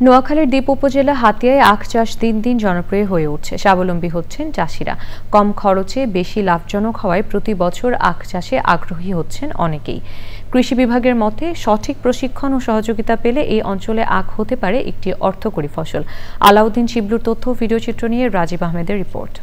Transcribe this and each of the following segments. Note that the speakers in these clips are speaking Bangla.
নোয়াখালীর দ্বীপ উপজেলা হাতিয়ায় আখ চাষ দিন দিন জনপ্রিয় হয়ে উঠছে। স্বাবলম্বী হচ্ছেন চাষিরা। কম খরচে বেশি লাভজনক হওয়ায় প্রতি বছর আখ চাষে আগ্রহী হচ্ছেন অনেকেই। কৃষি বিভাগের মতে সঠিক প্রশিক্ষণ ও সহযোগিতা পেলে এই অঞ্চলে আখ হতে পারে একটি অর্থকরী ফসল। আলাউদ্দিন শিবলুর তথ্য, ভিডিওচিত্র নিয়ে রাজীব আহমেদের রিপোর্ট।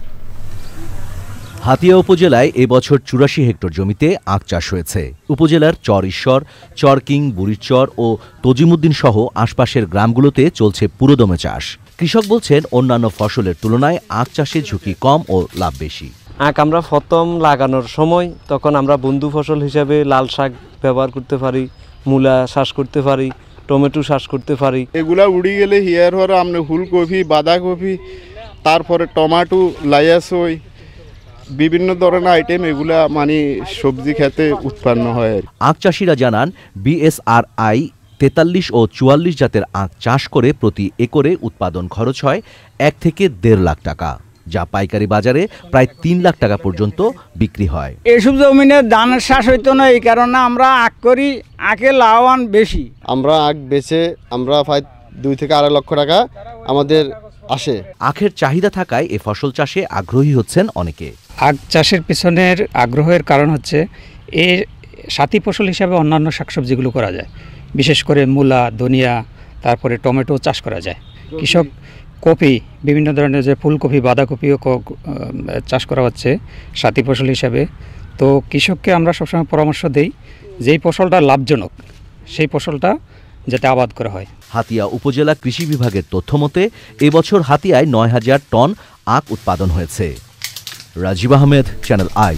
হাতিয়া উপজেলায় এবছর ৮৪ হেক্টর জমিতে আখ চাষ হয়েছে। উপজেলার চর ঈশ্বর, চর কিং, বুড়িচর ও তজিমুদ্দিন সহ আশপাশের গ্রামগুলোতে চলছে পুরোদমে চাষ। কৃষক বলছেন, অন্যান্য ফসলের তুলনায় আখ চাষে ঝুঁকি কম ও লাভ বেশি। আখ আমরা প্রথম লাগানোর সময় তখন আমরা বন্ধু ফসল হিসাবে লাল শাক ব্যবহার করতে পারি, মূলা চাষ করতে পারি, টমেটো চাষ করতে পারি। এগুলা উড়ি গেলে হিয়ার হর আমরা ফুলকপি, বাঁধাকপি, তারপরে টমেটো, লাইয়াসই বিভিন্ন ধরনের আইটেম এগুলা মানে সবজি খেতে উৎপন্ন হয়। আখ চাষিরা জানান, বিএসআরআই ৪৩ ও ৪৪ জাতের আখ চাষ করে প্রতি একরে উৎপাদন খরচ হয় ১ থেকে ১.৫ লাখ টাকা, যা পাইকারি বাজারে প্রায় ৩ লাখ টাকা পর্যন্ত বিক্রি হয়। এইসব জমিনে ধানের চাষ হইতো না, এই কারণে আমরা আখ করি, আখে লাভবান বেশি। আমরা আখ বেচে আমরা প্রায় ২ থেকে ২.৫ লক্ষ টাকা আমাদের আসে। আখের চাহিদা থাকায় এ ফসল চাষে আগ্রহী হচ্ছেন অনেকে। আখ চাষের পিছনের আগ্রহের কারণ হচ্ছে এর সাথী ফসল হিসাবে অন্যান্য শাকসবজিগুলো করা যায়, বিশেষ করে মূলা, ধনিয়া, তারপরে টমেটো চাষ করা যায়। কৃষক কপি, বিভিন্ন ধরনের যে ফুলকপি, বাঁধাকপিও চাষ করা হচ্ছে সাথী ফসল হিসাবে। তো কৃষককে আমরা সবসময় পরামর্শ দেই, যেই ফসলটা লাভজনক সেই ফসলটা যাতে আবাদ করা হয়। হাতিয়া উপজেলা কৃষি বিভাগের তথ্য মতে এবছর হাতিয়ায় ৯,০০০ টন আখ উৎপাদন হয়েছে। Rajiv Ahmed, channel I.